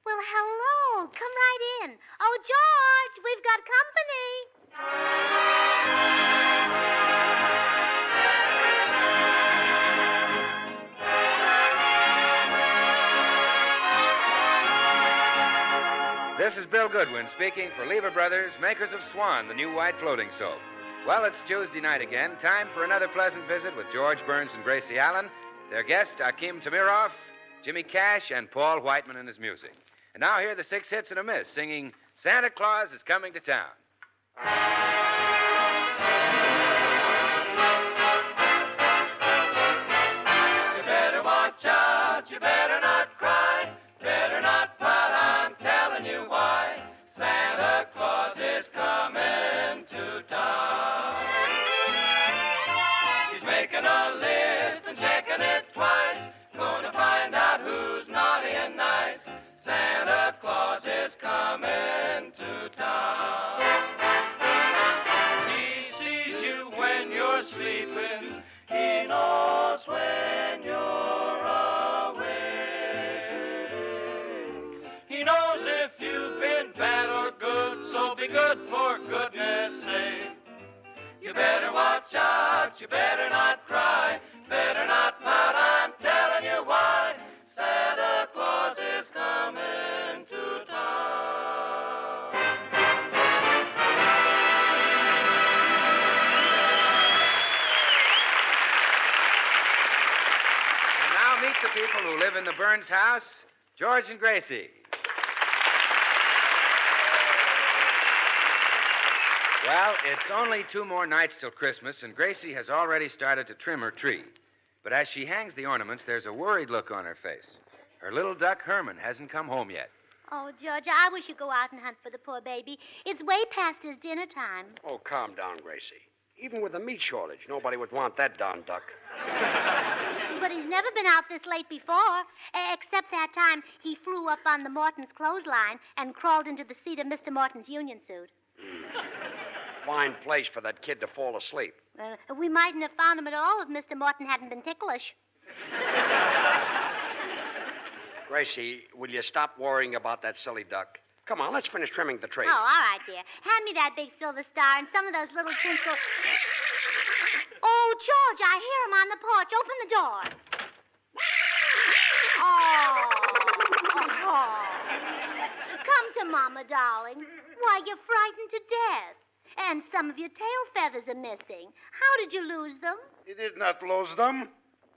Well, hello. Come right in. Oh, George, we've got company. This is Bill Goodwin speaking for Lever Brothers, makers of Swan, the new white floating soap. Well, it's Tuesday night again. Time for another pleasant visit with George Burns and Gracie Allen, their guest, Akim Tamiroff, Jimmy Cash, and Paul Whiteman and his music. And now here are the 6 hits and a miss, singing Santa Claus is Coming to Town. You better watch out, you better not cry, better not pout, I'm telling you why. Santa Claus is coming to town. He's making a list and checking it twice, gonna find out who's naughty and nice. Santa Claus is coming to town. He sees you when you're sleeping, he knows when you're awake. He knows if you've been bad or good, so be good for goodness sake. You better watch out, you better not cry, better not pout, I'm telling you why. Santa Claus is coming to town. And now meet the people who live in the Burns house, George and Gracie. Well, it's only 2 more nights till Christmas, and Gracie has already started to trim her tree. But as she hangs the ornaments, there's a worried look on her face. Her little duck, Herman, hasn't come home yet. Oh, George, I wish you'd go out and hunt for the poor baby. It's way past his dinner time. Oh, calm down, Gracie. Even with the meat shortage, nobody would want that darn duck. But he's never been out this late before, except that time he flew up on the Morton's clothesline and crawled into the seat of Mr. Morton's union suit. Fine place for that kid to fall asleep. We mightn't have found him at all if Mr. Morton hadn't been ticklish. Gracie, will you stop worrying about that silly duck? Come on, let's finish trimming the tree. Oh, all right, dear. Hand me that big silver star and some of those little tinsel... Oh, George, I hear him on the porch. Open the door. Oh. Come to Mama, darling. Why, you're frightened to death. And some of your tail feathers are missing. How did you lose them? You did not lose them.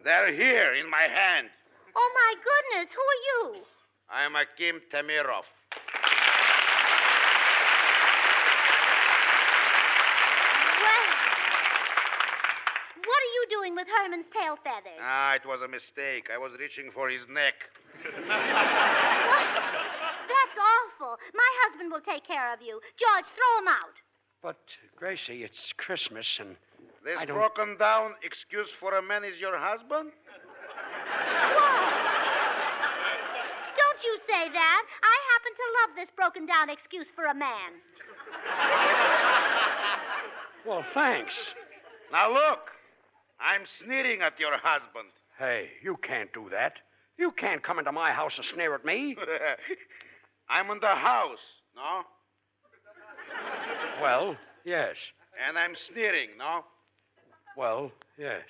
They're here in my hand. Oh, my goodness. Who are you? I am Akim Tamiroff. Well, what are you doing with Herman's tail feathers? It was a mistake. I was reaching for his neck. What? That's awful. My husband will take care of you. George, throw him out. But, Gracie, it's Christmas, and This I don't... broken down excuse for a man is your husband? Don't you say that. I happen to love this broken down excuse for a man. Well, thanks. Now look, I'm sneering at your husband. Hey, you can't do that. You can't come into my house and sneer at me. I'm in the house, no? Well, yes. And I'm sneering, no? Well, yes.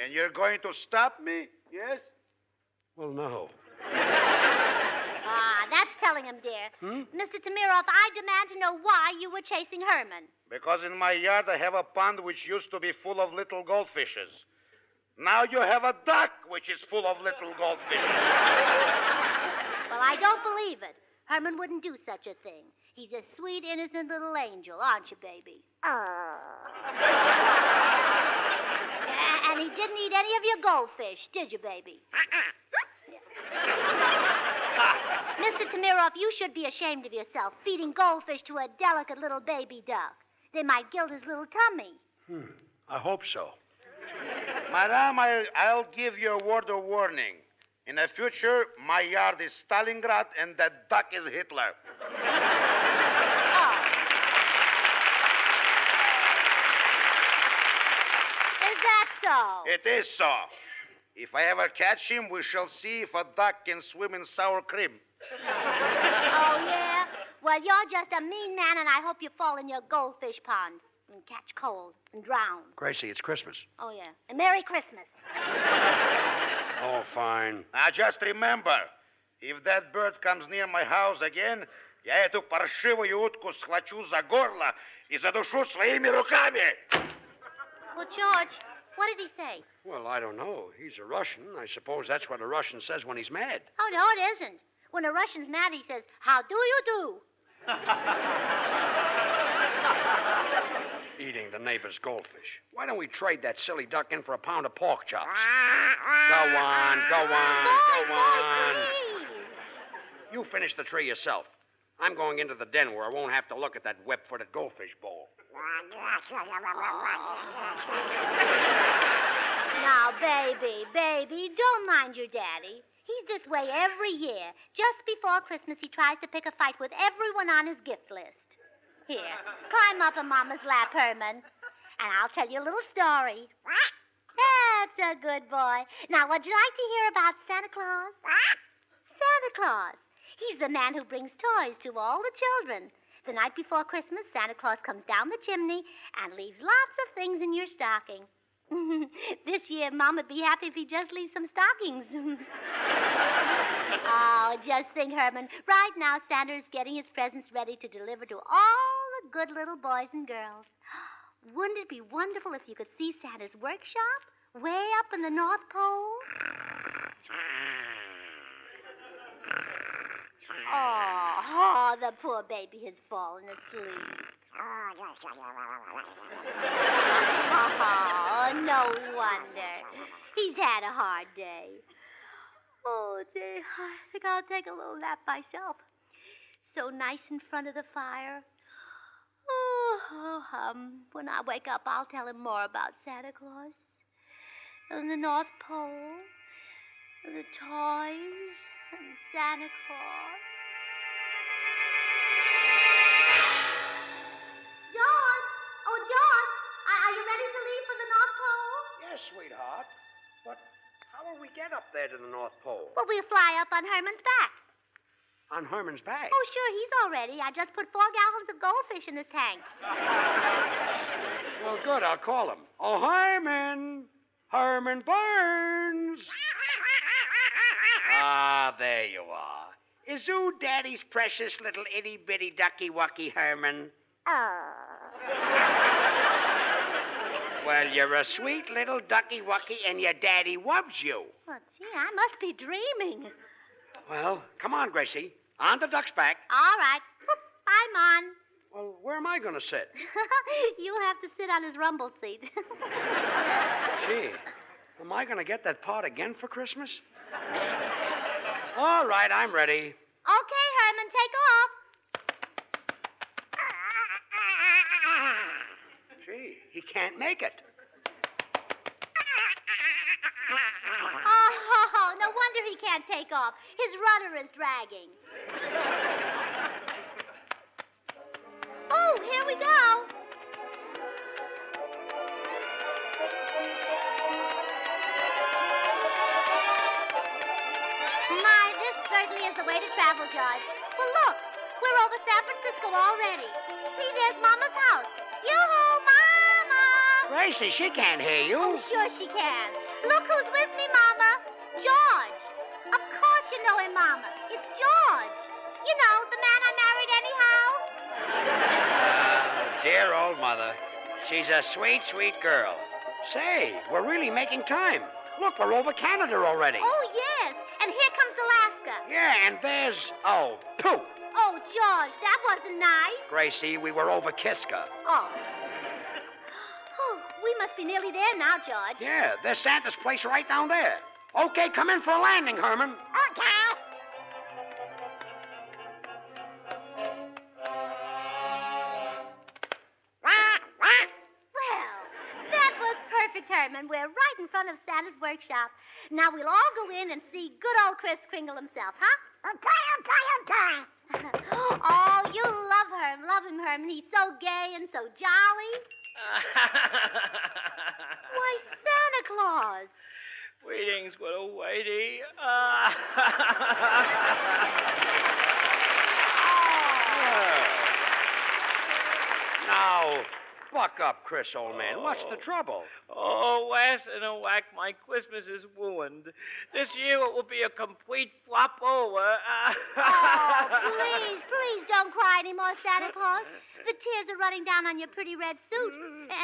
And you're going to stop me, yes? Well, no. That's telling him, dear. Mr. Tamiroff, I demand to know why you were chasing Herman. Because in my yard I have a pond which used to be full of little goldfishes. Now you have a duck which is full of little goldfishes. Well, I don't believe it. Herman wouldn't do such a thing. He's a sweet, innocent little angel, aren't you, baby? And he didn't eat any of your goldfish, did you, baby? Mr. Tamiroff, you should be ashamed of yourself, feeding goldfish to a delicate little baby duck. They might gild his little tummy. I hope so. Madame, I'll give you a word of warning. In the future, my yard is Stalingrad and that duck is Hitler. Is that so? It is so. If I ever catch him, we shall see if a duck can swim in sour cream. Oh, yeah? Well, you're just a mean man, and I hope you fall in your goldfish pond and catch cold and drown. Gracie, it's Christmas. Oh, yeah. And Merry Christmas. Oh, fine. Now, just remember, if that bird comes near my house again, я эту паршивую утку схвачу за горло и задушу своими руками. Well, George, what did he say? Well, I don't know. He's a Russian. I suppose that's what a Russian says when he's mad. Oh, no, it isn't. When a Russian's mad, he says, how do you do? Eating the neighbor's goldfish. Why don't we trade that silly duck in for a pound of pork chops? Go on, go on, go on. Please. You finish the tree yourself. I'm going into the den where I won't have to look at that web-footed goldfish bowl. Now, baby, don't mind your daddy. He's this way every year. Just before Christmas, he tries to pick a fight with everyone on his gift list. Here, climb up in Mama's lap, Herman, and I'll tell you a little story. That's a good boy. Now, would you like to hear about Santa Claus? Santa Claus. He's the man who brings toys to all the children. The night before Christmas, Santa Claus comes down the chimney and leaves lots of things in your stocking. This year, Mom'd be happy if he just leaves some stockings. Oh, just think, Herman. Right now, Santa is getting his presents ready to deliver to all the good little boys and girls. Wouldn't it be wonderful if you could see Santa's workshop way up in the North Pole? Oh, the poor baby has fallen asleep. Oh, no wonder. He's had a hard day. Oh, dear, I think I'll take a little nap myself. So nice in front of the fire. When I wake up, I'll tell him more about Santa Claus and the North Pole and the toys and Santa Claus. George! Oh, George! Are you ready to leave for the North Pole? Yes, sweetheart. But how will we get up there to the North Pole? Well, we'll fly up on Herman's back. On Herman's back? Oh, sure, he's all ready. I just put 4 gallons of goldfish in his tank. Well, good. I'll call him. Oh, Herman! Herman Burns! Ah, there you are. Is you Daddy's precious little itty-bitty ducky-wucky Herman? Well, you're a sweet little ducky-wucky, and your daddy loves you. Well, gee, I must be dreaming. Well, come on, Gracie. On the duck's back. All right. Whoop, I'm on. Well, where am I going to sit? You'll have to sit on his rumble seat. Gee, am I going to get that pot again for Christmas? All right, I'm ready. Okay, Herman, take off. Gee, he can't make it. Oh, no wonder he can't take off. His rudder is dragging. Oh, here we go. My, this certainly is the way to travel, George. Well, look, we're over San Francisco already. See, there's Mama's house. Yoo-hoo, Mama! Gracie, she can't hear you. Oh, sure she can. Look who's with me, Mama. George. Of course you know him, Mama. It's George. You know, the man I married anyhow. Dear old mother. She's a sweet, sweet girl. Say, we're really making time. Look, we're over Canada already. Oh, yes. And here comes Alaska. Yeah, and there's... Oh, pooh. Oh, George, that wasn't nice. Gracie, we were over Kiska. Oh. Oh, we must be nearly there now, George. Yeah, there's Santa's place right down there. Okay, come in for a landing, Herman. Okay. Well, that was perfect, Herman. We're right in front of Santa's workshop. Now we'll all go in and see good old Kris Kringle himself, huh? Oh, you love him, Herman. He's so gay and so jolly. Why, Santa Claus. Greetings, little lady. Now, buck up, Chris, old man. What's the trouble? Oh, last in a whack, my Christmas is ruined. This year it will be a complete flop over. Oh, please don't cry anymore, Santa Claus. The tears are running down on your pretty red suit.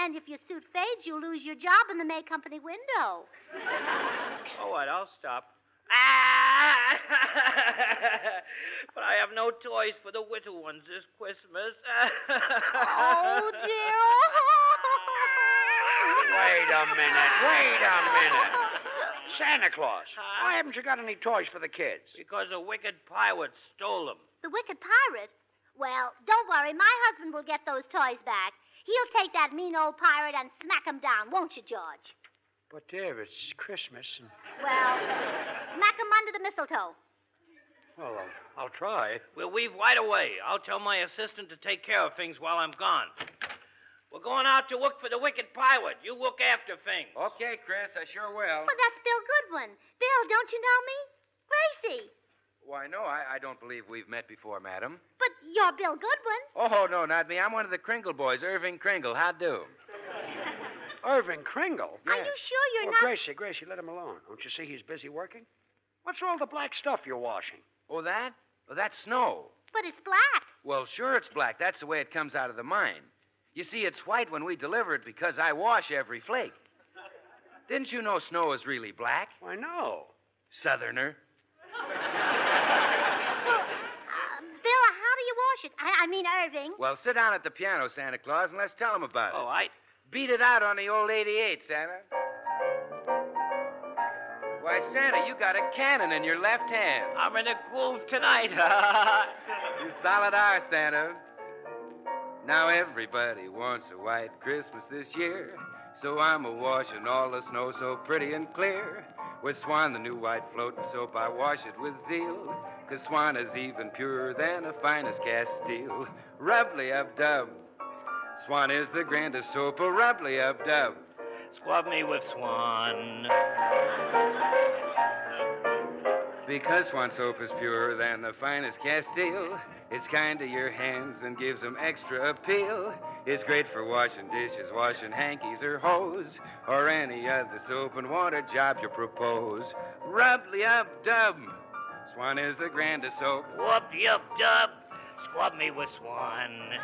And if your suit fades, you'll lose your job in the May Company window. All right, I'll stop. But I have no toys for the little ones this Christmas. Oh, dear. Wait a minute. Santa Claus, why haven't you got any toys for the kids? Because a wicked pirate stole them. The wicked pirate? Well, don't worry. My husband will get those toys back. He'll take that mean old pirate and smack him down, won't you, George? But, dear, it's Christmas. Well, smack him under the mistletoe. Well, I'll try. We'll leave right away. I'll tell my assistant to take care of things while I'm gone. We're going out to look for the wicked pirate. You look after things. Okay, Chris, I sure will. Well, that's Bill Goodwin. Bill, don't you know me? Gracie. Why, no, I don't believe we've met before, madam. But you're Bill Goodwin. Oh, no, not me. I'm one of the Kringle boys, Irving Kringle. How do? Irving Kringle? Are you sure you're Oh, not... Gracie, let him alone. Don't you see he's busy working? What's all the black stuff you're washing? Oh, that? Oh, that's snow. But it's black. Well, sure it's black. That's the way it comes out of the mine. You see, it's white when we deliver it because I wash every flake. Didn't you know snow is really black? Why, no. Southerner. Well, Bill, how do you wash it? I mean, Irving. Well, sit down at the piano, Santa Claus, and let's tell him about it. All right. Beat it out on the old 88, Santa. Why, Santa, you got a cannon in your left hand. I'm in a groove tonight. You solid are, Santa. Now everybody wants a white Christmas this year, so I'm a-washing all the snow so pretty and clear. With Swan, the new white floating soap, I wash it with zeal, 'cause Swan is even purer than the finest cast steel. Rubbly-up-dub. Swan is the grandest soap, a rubbly-up-dub. Squab me with Swan. Because Swan soap is purer than the finest Castile, it's kind to your hands and gives them extra appeal. It's great for washing dishes, washing hankies or hose, or any other soap and water job you propose. Rubbly-up-dub. Swan is the grandest soap. Whoop-de-up-dub. Squab me with Swan.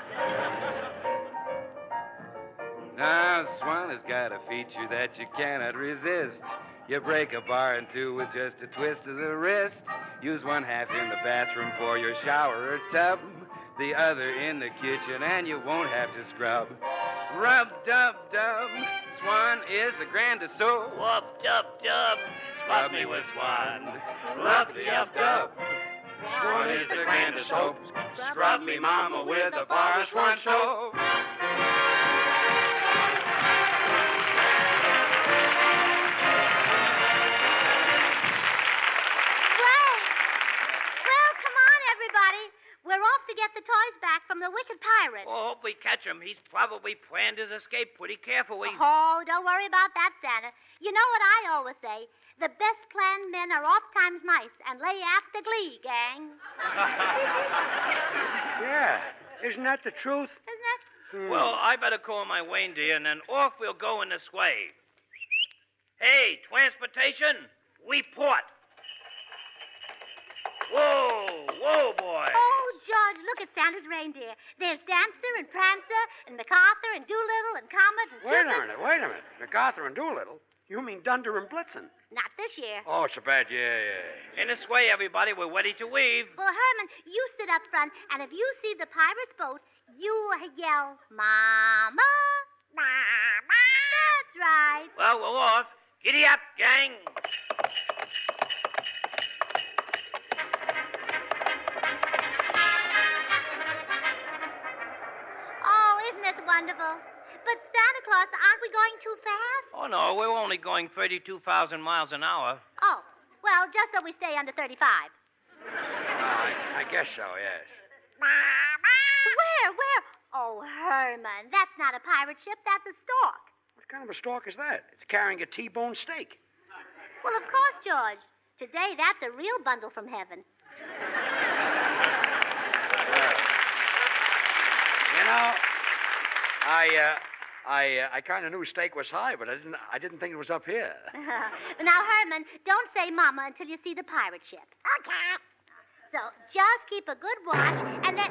Now, Swan has got a feature that you cannot resist. You break a bar in two with just a twist of the wrist. Use one half in the bathroom for your shower or tub, the other in the kitchen, and you won't have to scrub. Rub-dub-dub. Swan is the grandest soap. Whoop-dub-dub. Squab me with Swan. Rub-de-up-dub. Swan is the grandest soap. Scrub me, mama, with the bar of Swan soap. We're off to get the toys back from the wicked pirate. Oh, hope we catch him. He's probably planned his escape pretty carefully. Oh, don't worry about that, Santa. You know what I always say? The best planned men are oft times mice and lay after glee, gang. Yeah. Isn't that the truth? Isn't it? Well, I better call my reindeer, and then off we'll go in this way. Hey, transportation, report. Whoa, boy. Oh, George, look at Santa's reindeer. There's Dancer and Prancer and MacArthur and Doolittle and Comet and Wait Cupid. a minute. MacArthur and Doolittle? You mean Dunder and Blitzen? Not this year. Oh, it's a bad year. In this way, everybody, we're ready to leave. Well, Herman, you sit up front, and if you see the pirate's boat, you yell, Mama! Mama! That's right. Well, we're off. Giddy up, gang. Wonderful. But, Santa Claus, aren't we going too fast? Oh, no, we're only going 32,000 miles an hour. Oh, well, just so we stay under 35. I guess so, yes. Where? Oh, Herman, that's not a pirate ship. That's a stork. What kind of a stork is that? It's carrying a T-bone steak. Well, of course, George. Today, that's a real bundle from heaven. You know, I kind of knew steak was high, but I didn't think it was up here. Now, Herman, don't say mama until you see the pirate ship. Okay. So just keep a good watch, and then...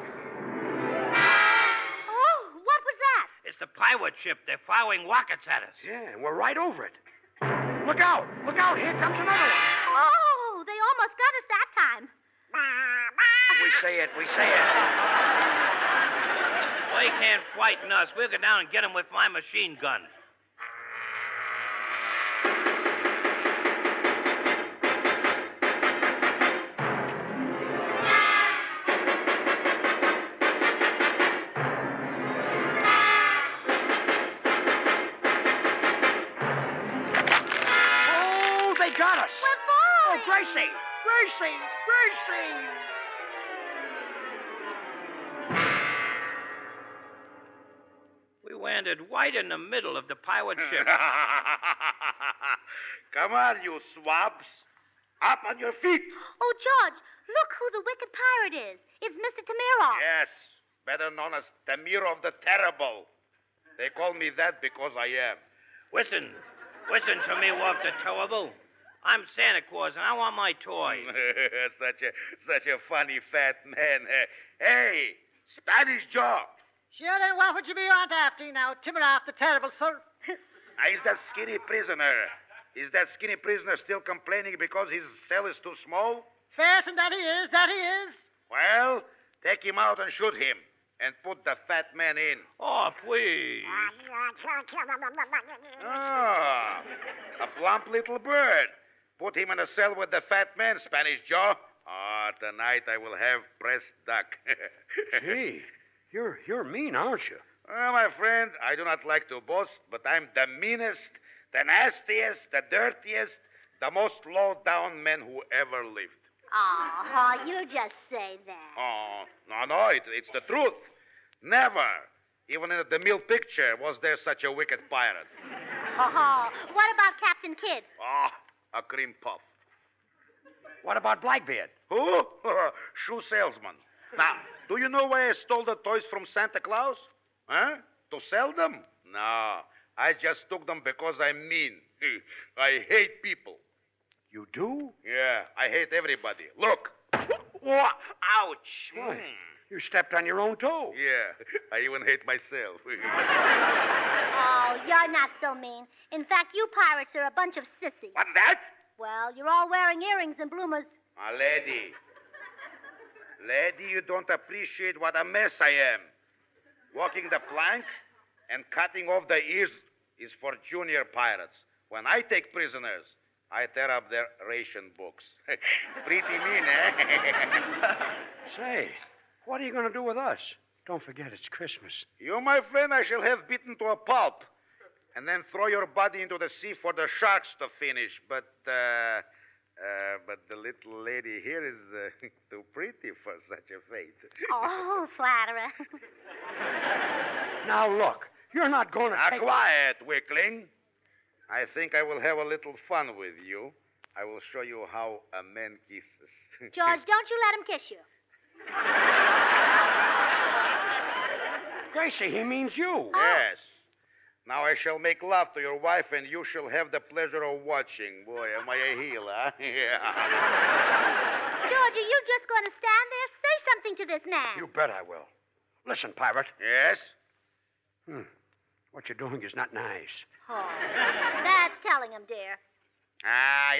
Oh, what was that? It's the pirate ship. They're firing rockets at us. Yeah, and we're right over it. Look out! Look out! Here comes another one. Oh, they almost got us that time. We say it. We say it. They can't frighten us. We'll go down and get them with my machine gun. Oh, they got us. We're falling. Oh, Gracie! Gracie! Gracie! We landed right in the middle of the pirate ship. Come on, you swabs. Up on your feet. Oh, George, look who the wicked pirate is. It's Mr. Tamirov. Yes, better known as Tamirov the Terrible. They call me that because I am. Listen to me, Wolf the Terrible. I'm Santa Claus, and I want my toy. such a funny fat man. Hey, Spanish Joe. Sure, then what would you be on after now? Timirov the Terrible, sir. Is that skinny prisoner? Is that skinny prisoner still complaining because his cell is too small? Fasten that he is, that he is. Well, take him out and shoot him. And put the fat man in. Oh, please. Ah, a plump little bird. Put him in a cell with the fat man, Spanish Joe. Ah, tonight I will have pressed duck. Gee, you're mean, aren't you? Well, my friend, I do not like to boast, but I'm the meanest, the nastiest, the dirtiest, the most low-down man who ever lived. Oh, you just say that. Oh, no, it's the truth. Never, even in the mill picture, was there such a wicked pirate. Oh, what about Captain Kidd? Oh, a cream puff. What about Blackbeard? Who? Shoe salesman. Now, do you know why I stole the toys from Santa Claus? Huh? To sell them? No, I just took them because I'm mean. I hate people. You do? Yeah, I hate everybody. Look. Ouch. Why? You stepped on your own toe. Yeah, I even hate myself. Oh, you're not so mean. In fact, you pirates are a bunch of sissies. What's that? Well, you're all wearing earrings and bloomers. Lady. Lady, you don't appreciate what a mess I am. Walking the plank and cutting off the ears is for junior pirates. When I take prisoners, I tear up their ration books. Pretty mean, eh? Say, what are you going to do with us? Don't forget it's Christmas. You, my friend, I shall have beaten to a pulp. And then throw your body into the sea for the sharks to finish. But the little lady here is too pretty for such a fate. Oh, flatterer. Now, look, you're not going to take... Quiet, Wickling. I think I will have a little fun with you. I will show you how a man kisses. George, don't you let him kiss you. Gracie, he means you. Yes. Now I shall make love to your wife, and you shall have the pleasure of watching. Boy, am I a heel, huh? Yeah. George, are you just going to stand there? Say something to this man. You bet I will. Listen, pirate. Yes? What you're doing is not nice. Oh, that's telling him, dear.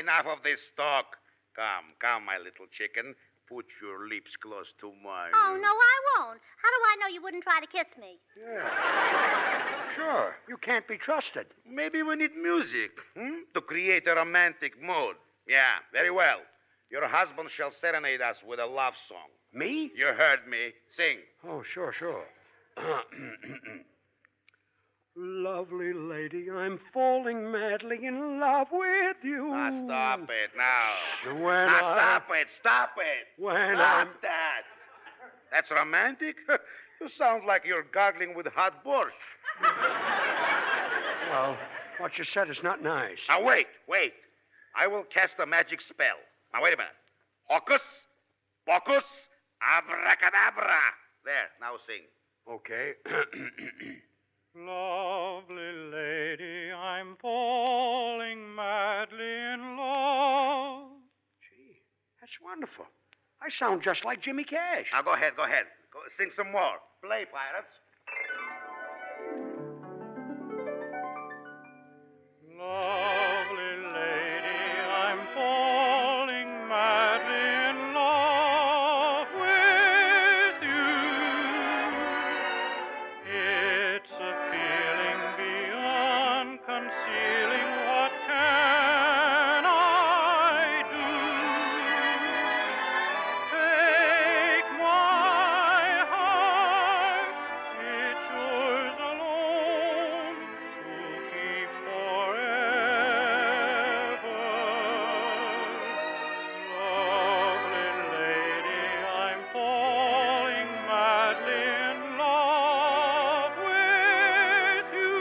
Enough of this talk. Come, my little chicken. Put your lips close to mine. Oh, no, I won't. How do I know you wouldn't try to kiss me? Yeah. Sure. You can't be trusted. Maybe we need music, to create a romantic mood. Yeah, very well. Your husband shall serenade us with a love song. Me? You heard me. Sing. Oh, sure. Lovely lady, I'm falling madly in love with you. Now, stop it, now. Stop it. When Stop that. That's romantic? You sound like you're gargling with hot borscht. Well, what you said is not nice. Now, wait. I will cast a magic spell. Now, wait a minute. Hocus, pocus, abracadabra. There, now sing. Okay. Lovely lady, I'm falling madly in love. Gee, that's wonderful. I sound just like Jimmy Cash. Now, go ahead. Go, sing some more. Play, pirates. Lovely lady, I'm falling madly in love with you. It's a feeling beyond concealing. What can I do? Take my heart, it's yours alone to keep forever. Lovely lady, I'm falling madly in love with you.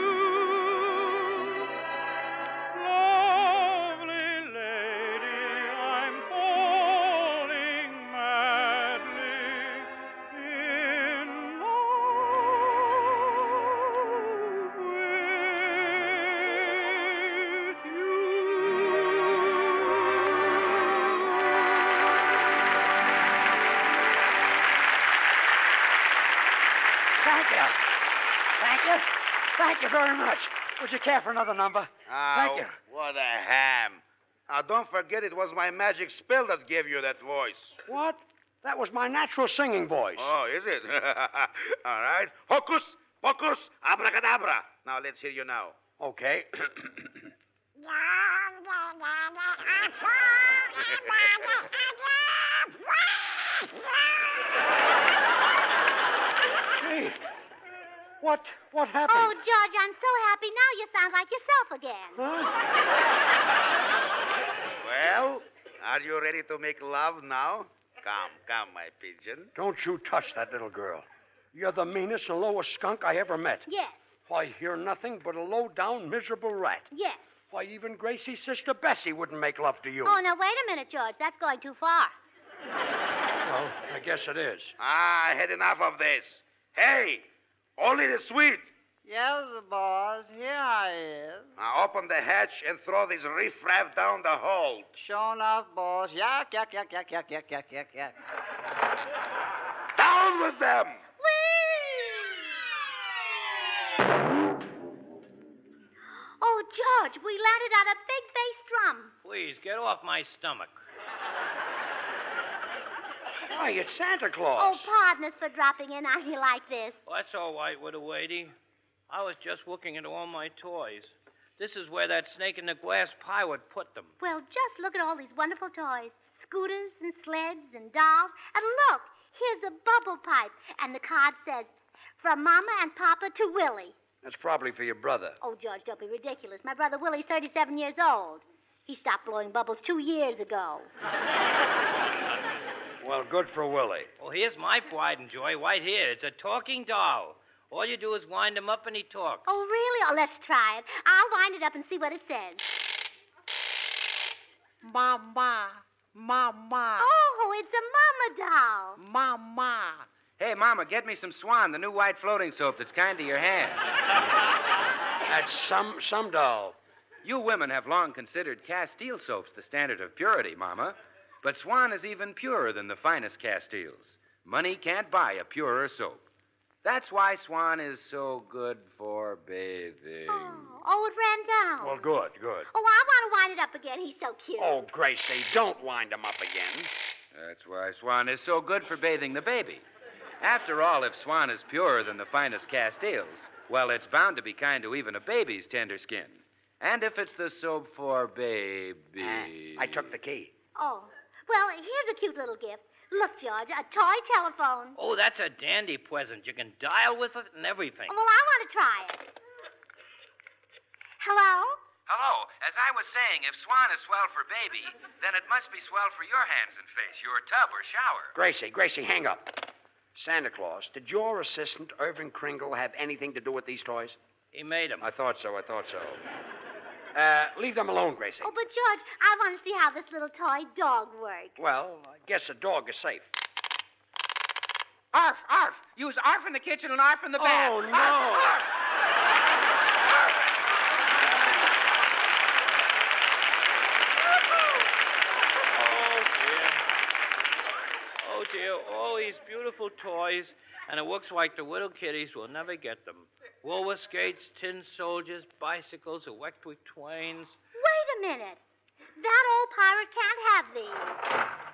Lovely lady, I'm falling madly in love with you. Thank you. Thank you. Thank you very much. Would you care for another number? Thank you. What a ham. Now, don't forget it was my magic spell that gave you that voice. What? That was my natural singing voice. Oh, is it? All right. Hocus, pocus, abracadabra. Now, let's hear you now. Okay. Gee, what happened? Oh, George, I'm so happy now you sound like yourself again. Huh? Well, are you ready to make love now? Come, my pigeon. Don't you touch that little girl. You're the meanest and lowest skunk I ever met. Yes, Why, you're nothing but a low-down, miserable rat. yes. Why, even Gracie's sister Bessie wouldn't make love to you. Oh, now, wait a minute, George. That's going too far. Well, I guess it is. I had enough of this. Hey, only the sweet. Yes, boss. Here I is. Now open the hatch and throw this riffraff down the hold. Sure enough, boss. Yak, yak, yak, yak, yak, yak, yak, yak, yak. Down with them! Oh, George, we landed on a big bass drum. Please, get off my stomach. Why, it's Santa Claus. Oh, pardon us for dropping in on you like this. Well, that's all right, widow lady. I was just looking at all my toys. This is where that snake in the glass pirate put them. Well, just look at all these wonderful toys. Scooters and sleds and dolls. And look, here's a bubble pipe. And the card says, from Mama and Papa to Willie. That's probably for your brother. Oh, George, don't be ridiculous. My brother Willie's 37 years old. He stopped blowing bubbles 2 years ago. Well, good for Willie. Well, here's my pride and joy right here. It's a talking doll. All you do is wind him up and he talks. Oh, really? Oh, let's try it. I'll wind it up and see what it says. Mama. Mama. Oh, it's a Mama doll. Mama. Hey, Mama, get me some Swan, the new white floating soap that's kind to your hand. That's some doll. You women have long considered Castile soaps the standard of purity, Mama. But Swan is even purer than the finest Castiles. Money can't buy a purer soap. That's why Swan is so good for bathing. Oh, it ran down. Well, good. Oh, I want to wind it up again. He's so cute. Oh, Gracie, don't wind him up again. That's why Swan is so good for bathing the baby. After all, if Swan is purer than the finest Castiles, well, it's bound to be kind to even a baby's tender skin. And if it's the soap for baby... I took the key. Oh, well, here's a cute little gift. Look, George, a toy telephone. Oh, that's a dandy present. You can dial with it and everything. Well, I want to try it. Hello? Hello. As I was saying, if Swan is swell for baby, then it must be swell for your hands and face, your tub or shower. Gracie, hang up. Santa Claus, did your assistant, Irving Kringle, have anything to do with these toys? He made them. I thought so. Leave them alone, Gracie. Oh, but George, I want to see how this little toy dog works. Well, I guess a dog is safe. Arf, Arf. Use Arf in the kitchen and Arf in the bath. Oh, no. Arf, Arf. Oh, dear, all these beautiful toys, and it looks like the little kiddies will never get them. Roller skates, tin soldiers, bicycles, electric trains. Wait a minute. That old pirate can't have these.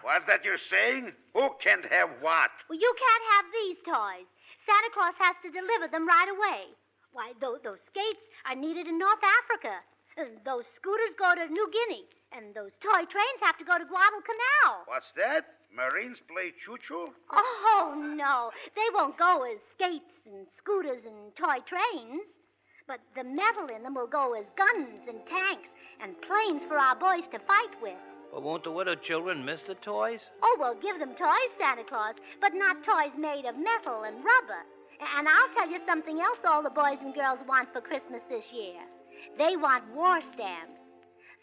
What's that you're saying? Who can't have what? Well, you can't have these toys. Santa Claus has to deliver them right away. Why, those skates are needed in North Africa. And those scooters go to New Guinea. And those toy trains have to go to Guadalcanal. What's that? Marines play choo-choo? Oh, no. They won't go as skates and scooters and toy trains. But the metal in them will go as guns and tanks and planes for our boys to fight with. But won't the little children miss the toys? Oh, well, give them toys, Santa Claus, but not toys made of metal and rubber. And I'll tell you something else all the boys and girls want for Christmas this year. They want war stamps.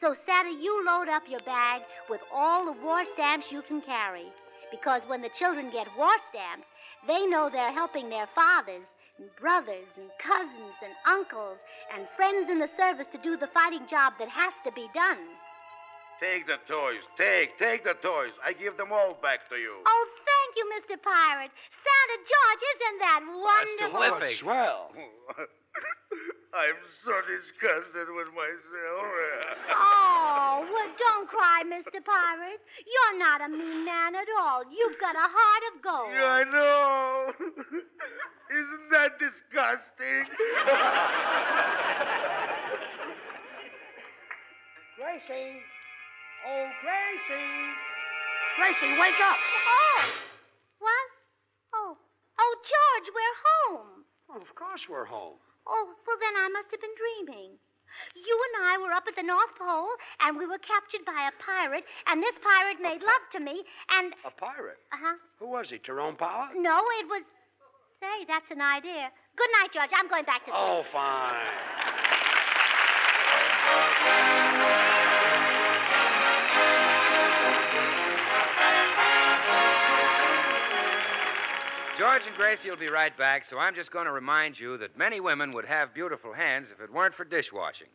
So, Santa, you load up your bag with all the war stamps you can carry. Because when the children get war stamps, they know they're helping their fathers and brothers and cousins and uncles and friends in the service to do the fighting job that has to be done. Take the toys. Take the toys. I give them all back to you. Oh, thank you, Mr. Pirate. Santa George, isn't that wonderful? Oh, it's swell. I'm so disgusted with myself. Oh, well, don't cry, Mr. Pirate. You're not a mean man at all. You've got a heart of gold. Yeah, I know. Isn't that disgusting? Gracie. Oh, Gracie. Gracie, wake up. Oh, what? Oh, George, we're home. Well, of course we're home. Oh, well, then I must have been dreaming. You and I were up at the North Pole, and we were captured by a pirate, and this pirate made love to me, and... A pirate? Uh-huh. Who was he, Tyrone Power? No, it was... Say, that's an idea. Good night, George. I'm going back to sleep. Oh, fine. George and Gracie will be right back, so I'm just going to remind you that many women would have beautiful hands if it weren't for dishwashing.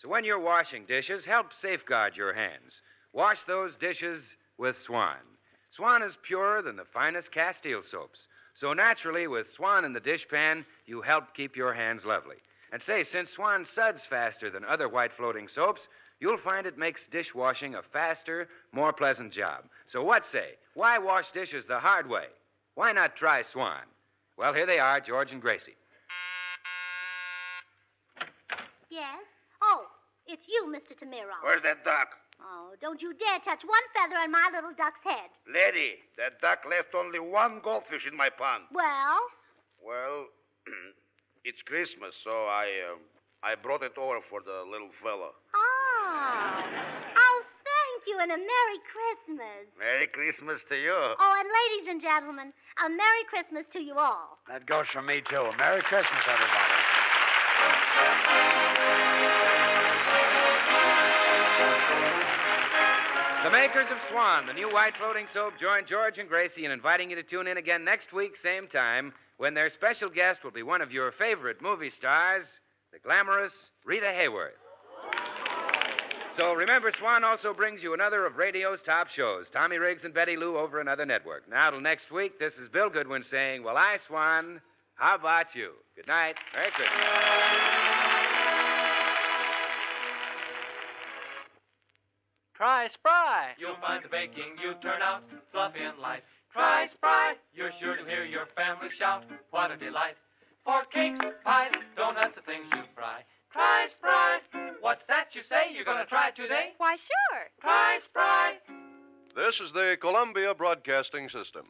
So when you're washing dishes, help safeguard your hands. Wash those dishes with Swan. Swan is purer than the finest Castile soaps. So naturally, with Swan in the dishpan, you help keep your hands lovely. And say, since Swan suds faster than other white floating soaps, you'll find it makes dishwashing a faster, more pleasant job. So what say? Why wash dishes the hard way? Why not try Swan? Well, here they are, George and Gracie. Yes? Oh, it's you, Mr. Tamiro. Where's that duck? Oh, don't you dare touch one feather on my little duck's head. Lady, that duck left only one goldfish in my pond. Well? Well, it's Christmas, so I brought it over for the little fella. Oh. Oh, thank you, and a Merry Christmas. Merry Christmas to you. Oh, and ladies and gentlemen, a Merry Christmas to you all. That goes for me, too. Merry Christmas, everybody. The makers of Swan, the new white floating soap, join George and Gracie in inviting you to tune in again next week, same time, when their special guest will be one of your favorite movie stars, the glamorous Rita Hayworth. So remember, Swan also brings you another of radio's top shows, Tommy Riggs and Betty Lou over another network. Now till next week, this is Bill Goodwin saying, well, I, Swan, how about you? Good night. Merry Christmas. Try Spry. You'll find the baking you turn out fluffy and light. Try Spry. You're sure to hear your family shout. What a delight. For cakes, pies, donuts, the things you fry. Try Spry. What's that you say you're going to try today? Why, sure. Try Spry. This is the Columbia Broadcasting System.